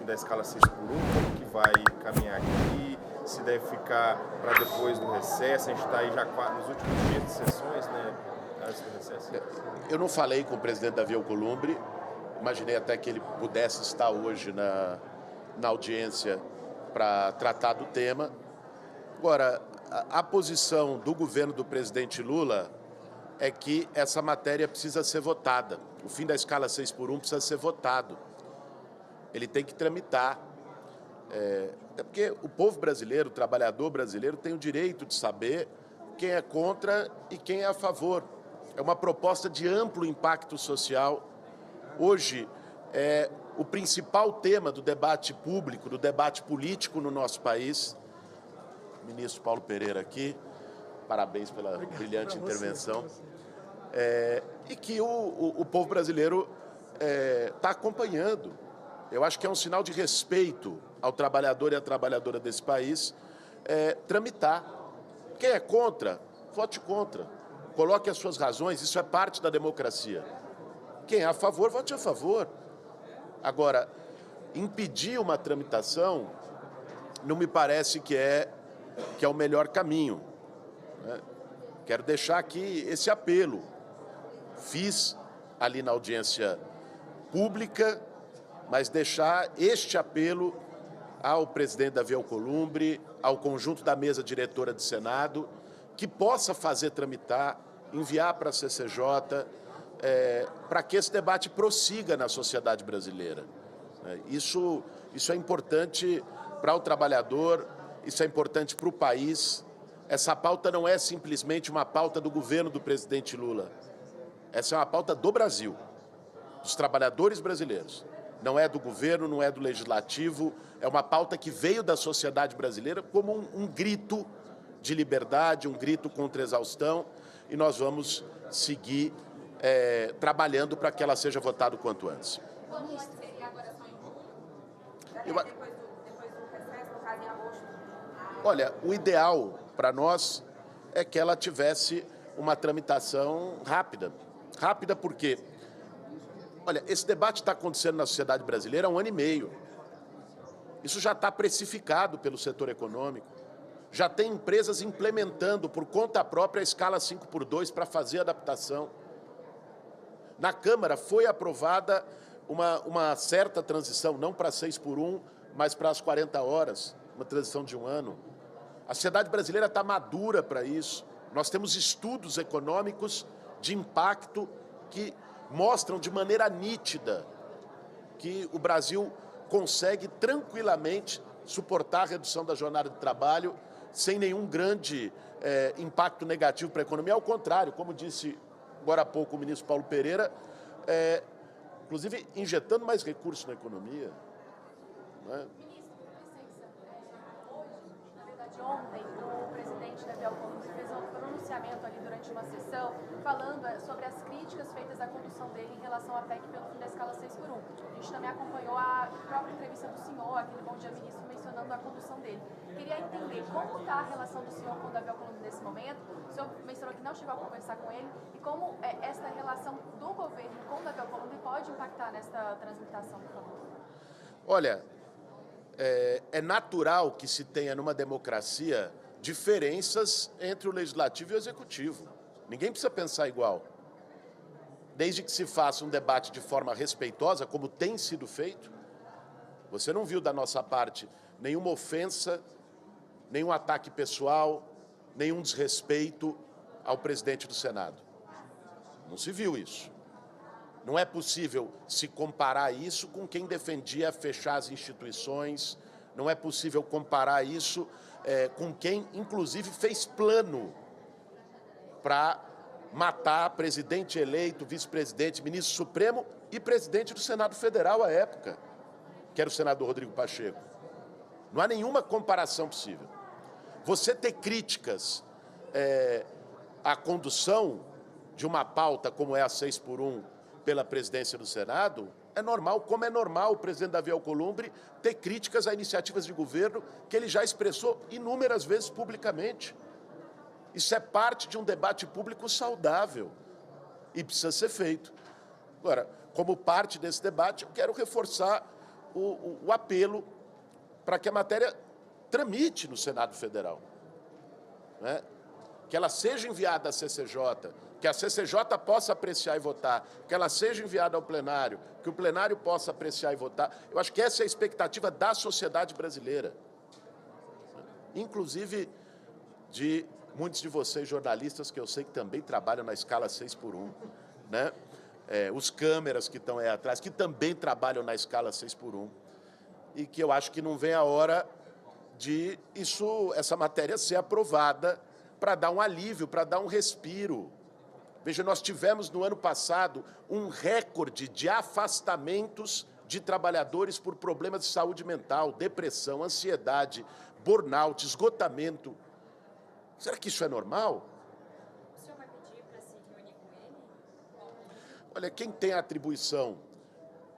fim da escala 6 por 1, como que vai caminhar aqui, se deve ficar para depois do recesso, a gente está aí já nos últimos dias de sessões, né, antes do recesso. Eu não falei com o presidente Davi Alcolumbre, imaginei até que ele pudesse estar hoje na audiência para tratar do tema. Agora, a posição do governo do presidente Lula é que essa matéria precisa ser votada. O fim da escala 6 por 1 precisa ser votado. Ele tem que tramitar. É porque o povo brasileiro, o trabalhador brasileiro, tem o direito de saber quem é contra e quem é a favor. É uma proposta de amplo impacto social. Hoje, o principal tema do debate público, do debate político no nosso país. O ministro Paulo Pereira aqui, parabéns pela brilhante intervenção. E que o povo brasileiro está acompanhando. Eu acho que é um sinal de respeito ao trabalhador e à trabalhadora desse país tramitar. Quem é contra, vote contra. Coloque as suas razões, isso é parte da democracia. Quem é a favor, vote a favor. Agora, impedir uma tramitação não me parece que é o melhor caminho, né? Quero deixar aqui esse apelo. Fiz ali na audiência pública, mas deixar este apelo ao presidente Davi Alcolumbre, ao conjunto da mesa diretora do Senado, que possa fazer tramitar, enviar para a CCJ, para que esse debate prossiga na sociedade brasileira. Isso é importante para o trabalhador, isso é importante para o país. Essa pauta não é simplesmente uma pauta do governo do presidente Lula. Essa é uma pauta do Brasil, dos trabalhadores brasileiros. Não é do governo, não é do legislativo, é uma pauta que veio da sociedade brasileira como um grito de liberdade, um grito contra a exaustão, e nós vamos seguir trabalhando para que ela seja votada o quanto antes. Quando seria agora só em julho? Depois do recesso, no caso em agosto? Olha, o ideal para nós é que ela tivesse uma tramitação rápida. Rápida porque, olha, esse debate está acontecendo na sociedade brasileira há 1 ano e meio. Isso já está precificado pelo setor econômico. Já tem empresas implementando por conta própria a escala 5 por 2 para fazer adaptação. Na Câmara foi aprovada uma certa transição, não para 6 por 1, mas para as 40 horas, uma transição de 1 ano. A sociedade brasileira está madura para isso. Nós temos estudos econômicos de impacto que mostram de maneira nítida que o Brasil consegue tranquilamente suportar a redução da jornada de trabalho sem nenhum grande impacto negativo para a economia. Ao contrário, como disse agora há pouco o ministro Paulo Pereira, inclusive injetando mais recursos na economia. Né? Ministro, com licença, hoje, na verdade ontem, o presidente Davi Alcolumbre fez um pronunciamento ali durante uma sessão falando sobre as críticas feitas à condução dele em relação à PEC pelo fim da escala 6 por 1. A gente também acompanhou a própria entrevista do senhor, aquele Bom Dia Ministro, mencionando a condução dele. Queria entender como está a relação do senhor com o Davi Alcolumbre nesse momento. O senhor mencionou que não chegou a conversar com ele. E como essa relação do governo com o Davi Alcolumbre pode impactar nesta transmutação, por favor? Olha, é natural que se tenha numa democracia diferenças entre o legislativo e o executivo. Ninguém precisa pensar igual. Desde que se faça um debate de forma respeitosa, como tem sido feito. Você não viu da nossa parte nenhuma ofensa, nenhum ataque pessoal, nenhum desrespeito ao presidente do Senado. Não se viu isso. Não é possível se comparar isso com quem defendia fechar as instituições, não é possível comparar isso com quem, inclusive, fez plano para matar presidente eleito, vice-presidente, ministro supremo e presidente do Senado Federal à época, que era o senador Rodrigo Pacheco. Não há nenhuma comparação possível. Você ter críticas à condução de uma pauta como é a 6 por 1 pela presidência do Senado, é normal, como é normal o presidente Davi Alcolumbre ter críticas a iniciativas de governo que ele já expressou inúmeras vezes publicamente. Isso é parte de um debate público saudável e precisa ser feito. Agora, como parte desse debate, eu quero reforçar o apelo para que a matéria tramite no Senado Federal, né? Que ela seja enviada à CCJ, que a CCJ possa apreciar e votar, que ela seja enviada ao plenário, que o plenário possa apreciar e votar. Eu acho que essa é a expectativa da sociedade brasileira, inclusive de muitos de vocês jornalistas, que eu sei que também trabalham na escala 6x1, né? Os câmeras que estão aí atrás, que também trabalham na escala 6x1, e que eu acho que não vem a hora de essa matéria ser aprovada para dar um alívio, para dar um respiro. Veja, nós tivemos no ano passado um recorde de afastamentos de trabalhadores por problemas de saúde mental, depressão, ansiedade, burnout, esgotamento. Será que isso é normal? O senhor vai pedir para se reunir com ele? Olha, quem tem a atribuição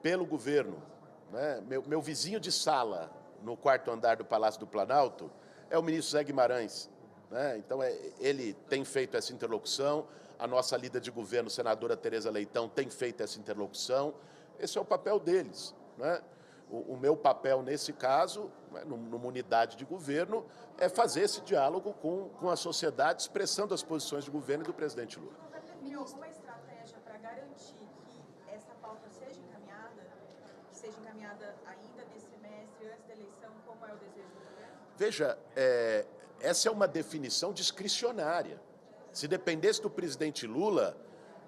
pelo governo, né, meu vizinho de sala no 4º andar do Palácio do Planalto é o ministro Zé Guimarães, né? Então, ele tem feito essa interlocução, a nossa líder de governo, senadora Tereza Leitão, tem feito essa interlocução. Esse é o papel deles, né? O meu papel, nesse caso, né, numa unidade de governo, é fazer esse diálogo com a sociedade, expressando as posições do governo e do presidente Lula. Tem alguma estratégia para garantir que essa pauta seja encaminhada, ainda nesse semestre, antes da eleição, como é o desejo do governo? Veja, essa é uma definição discricionária. Se dependesse do presidente Lula,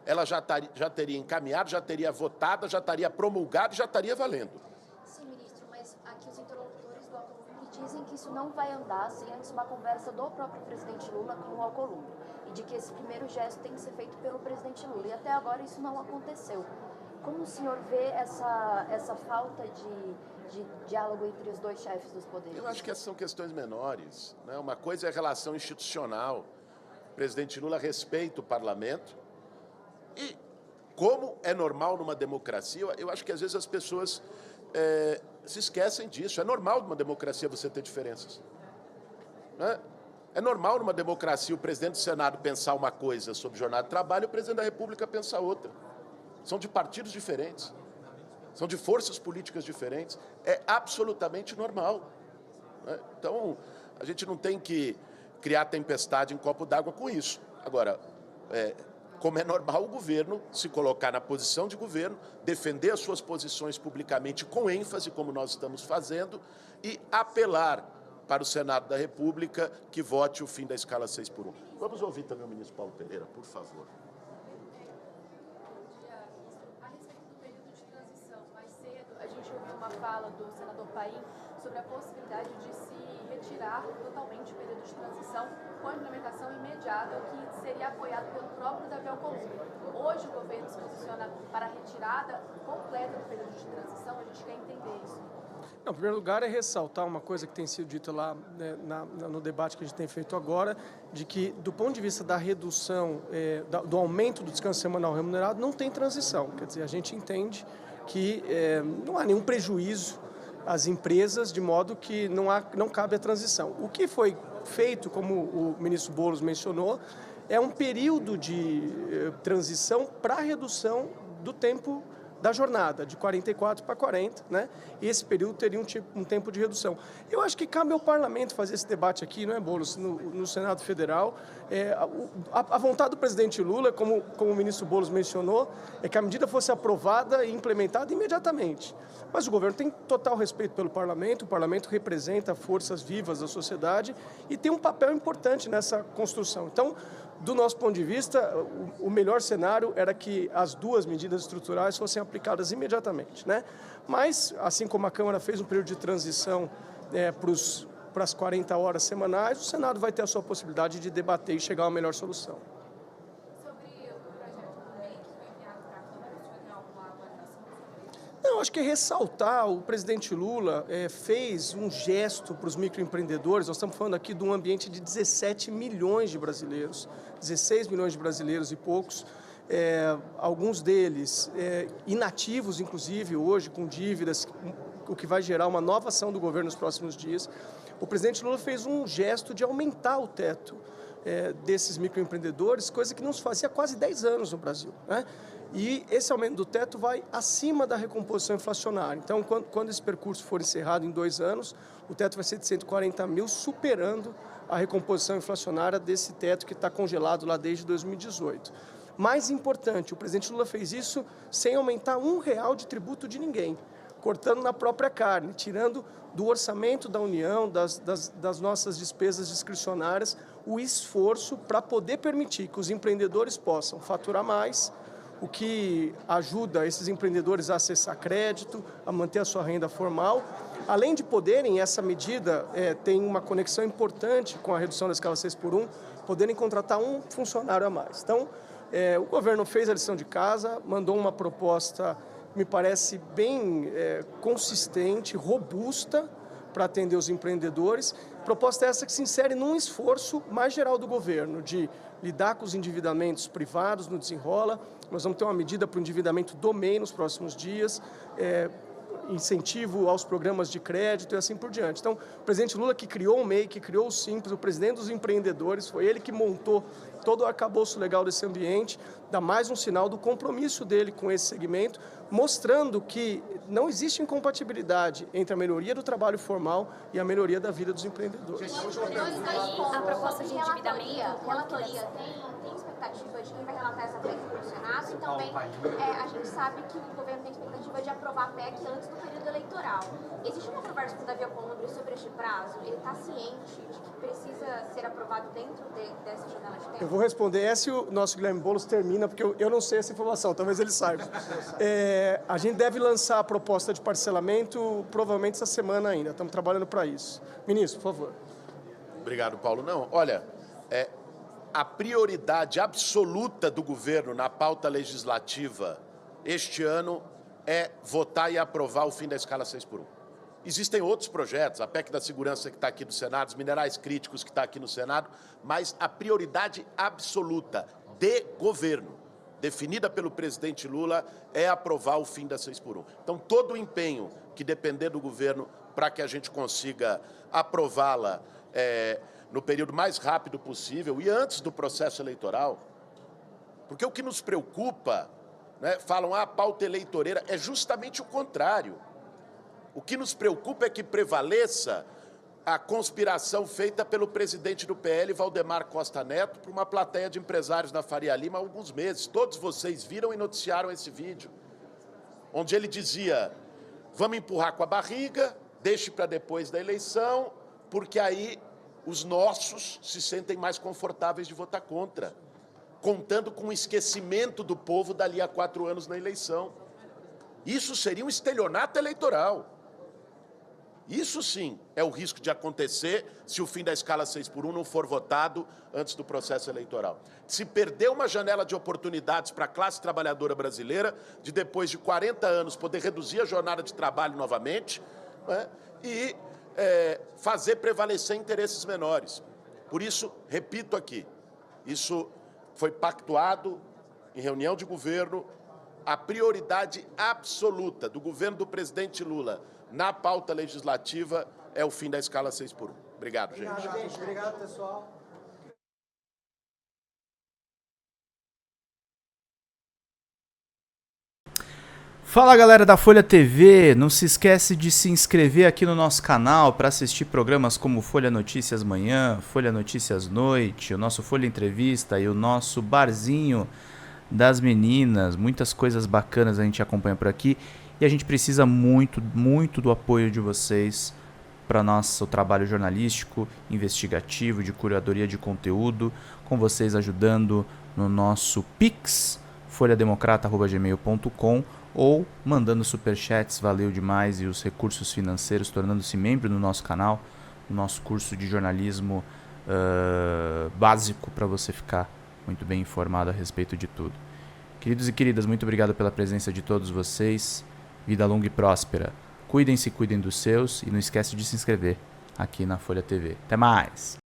ela já teria encaminhado, já teria votado, já estaria promulgado e já estaria valendo. Sim, ministro, mas aqui os interlocutores do Alcolumbre dizem que isso não vai andar sem antes uma conversa do próprio presidente Lula com o Alcolumbre e de que esse primeiro gesto tem que ser feito pelo presidente Lula. E até agora isso não aconteceu. Como o senhor vê essa falta de diálogo entre os dois chefes dos poderes? Eu acho que essas são questões menores, né? Uma coisa é a relação institucional. O presidente Lula respeita o parlamento e, como é normal numa democracia, eu acho que às vezes as pessoas se esquecem disso. É normal numa democracia você ter diferenças, né? É normal numa democracia o presidente do Senado pensar uma coisa sobre jornada de trabalho e o presidente da República pensar outra. São de partidos diferentes, são de forças políticas diferentes. É absolutamente normal, né? Então, a gente não tem que criar tempestade em copo d'água com isso. Agora, como é normal o governo se colocar na posição de governo, defender as suas posições publicamente com ênfase, como nós estamos fazendo, e apelar para o Senado da República que vote o fim da escala 6x1. Vamos ouvir também o ministro Paulo Pereira, por favor. A respeito do período de transição, mais cedo a gente ouviu uma fala do senador Paim sobre a possibilidade de se retirar totalmente o período de transição com a implementação imediata, o que seria apoiado pelo próprio Davi Alcolumbre. Hoje o governo se posiciona para a retirada completa do período de transição, a gente quer entender isso. Não, em primeiro lugar, é ressaltar uma coisa que tem sido dita lá, né, no debate que a gente tem feito agora, de que, do ponto de vista da redução, do aumento do descanso semanal remunerado, não tem transição. Quer dizer, a gente entende que não há nenhum prejuízo às empresas, de modo que não cabe a transição. O que foi feito, como o ministro Boulos mencionou, é um período de transição para a redução do tempo da jornada, de 44 para 40, né? E esse período teria um tempo de redução. Eu acho que cabe ao parlamento fazer esse debate aqui, não é, Boulos, no Senado Federal. A vontade do presidente Lula, como o ministro Boulos mencionou, é que a medida fosse aprovada e implementada imediatamente. Mas o governo tem total respeito pelo parlamento, o parlamento representa forças vivas da sociedade e tem um papel importante nessa construção. Então, do nosso ponto de vista, o melhor cenário era que as duas medidas estruturais fossem aplicadas imediatamente, né? Mas, assim como a Câmara fez um período de transição para as 40 horas semanais, o Senado vai ter a sua possibilidade de debater e chegar a uma melhor solução. Sobre o projeto do MEI que foi enviado para a Câmara, o senhor tem alguma avaliação sobre isso? Não, acho que é ressaltar, o presidente Lula fez um gesto para os microempreendedores. Nós estamos falando aqui de um ambiente de 17 milhões de brasileiros, 16 milhões de brasileiros e poucos, alguns deles inativos, inclusive, hoje, com dívidas, o que vai gerar uma nova ação do governo nos próximos dias. O presidente Lula fez um gesto de aumentar o teto desses microempreendedores, coisa que não se fazia há quase 10 anos no Brasil, né? E esse aumento do teto vai acima da recomposição inflacionária. Então, quando esse percurso for encerrado em 2 anos, o teto vai ser de 140 mil, superando a recomposição inflacionária desse teto que está congelado lá desde 2018. Mais importante, o presidente Lula fez isso sem aumentar R$1 de tributo de ninguém, cortando na própria carne, tirando do orçamento da União, das nossas despesas discricionárias, o esforço para poder permitir que os empreendedores possam faturar mais, o que ajuda esses empreendedores a acessar crédito, a manter a sua renda formal. Além de poderem, essa medida tem uma conexão importante com a redução da escala 6x1, poderem contratar um funcionário a mais. Então, o governo fez a lição de casa, mandou uma proposta, me parece, bem consistente, robusta, para atender os empreendedores. Proposta essa que se insere num esforço mais geral do governo, de lidar com os endividamentos privados no desenrola. Nós vamos ter uma medida para o endividamento do MEI nos próximos dias, incentivo aos programas de crédito e assim por diante. Então, o presidente Lula, que criou o MEI, que criou o Simples, o presidente dos empreendedores, foi ele que montou todo o arcabouço legal desse ambiente, dá mais um sinal do compromisso dele com esse segmento, mostrando que não existe incompatibilidade entre a melhoria do trabalho formal e a melhoria da vida dos empreendedores. A proposta de endividamento, relatoria, tem expectativa de quem vai relatar essa PEC para o Senado e também a gente sabe que o governo tem expectativa de aprovar a PEC antes do período eleitoral. Existe uma conversa com o Davi Alcolumbre sobre este prazo? Ele está ciente de que precisa ser aprovado dentro dessa janela de tempo? Eu vou responder essa e o nosso Guilherme Boulos termina, porque eu não sei essa informação, talvez ele saiba. A gente deve lançar a proposta de parcelamento provavelmente essa semana ainda, estamos trabalhando para isso. Ministro, por favor. Obrigado, Paulo. Não, olha, a prioridade absoluta do governo na pauta legislativa este ano é votar e aprovar o fim da escala 6x1. Existem outros projetos, a PEC da segurança que está aqui no Senado, os minerais críticos que está aqui no Senado, mas a prioridade absoluta de governo, definida pelo presidente Lula, é aprovar o fim da 6x1. Então, todo o empenho que depender do governo para que a gente consiga aprová-la no período mais rápido possível e antes do processo eleitoral, porque o que nos preocupa, né, falam, a pauta eleitoreira, é justamente o contrário. O que nos preocupa é que prevaleça a conspiração feita pelo presidente do PL, Valdemar Costa Neto, para uma plateia de empresários na Faria Lima há alguns meses. Todos vocês viram e noticiaram esse vídeo, onde ele dizia, vamos empurrar com a barriga, deixe para depois da eleição, porque aí os nossos se sentem mais confortáveis de votar contra, contando com o esquecimento do povo dali a 4 anos na eleição. Isso seria um estelionato eleitoral. Isso sim é o risco de acontecer se o fim da escala 6x1 não for votado antes do processo eleitoral. Se perder uma janela de oportunidades para a classe trabalhadora brasileira, de depois de 40 anos poder reduzir a jornada de trabalho novamente, né, e fazer prevalecer interesses menores. Por isso, repito aqui, isso foi pactuado em reunião de governo, a prioridade absoluta do governo do presidente Lula na pauta legislativa é o fim da escala 6x1. Obrigado, gente. Obrigado, gente. Obrigado, pessoal. Fala, galera da Folha TV, não se esquece de se inscrever aqui no nosso canal para assistir programas como Folha Notícias Manhã, Folha Notícias Noite, o nosso Folha Entrevista e o nosso Barzinho das Meninas. Muitas coisas bacanas a gente acompanha por aqui e a gente precisa muito, muito do apoio de vocês para nosso trabalho jornalístico, investigativo, de curadoria de conteúdo, com vocês ajudando no nosso Pix, folhademocrata@gmail.com, ou mandando superchats, valeu demais, e os recursos financeiros, tornando-se membro do nosso canal, no nosso curso de jornalismo básico, para você ficar muito bem informado a respeito de tudo. Queridos e queridas, muito obrigado pela presença de todos vocês. Vida longa e próspera. Cuidem-se, cuidem dos seus, e não esquece de se inscrever aqui na Folha TV. Até mais!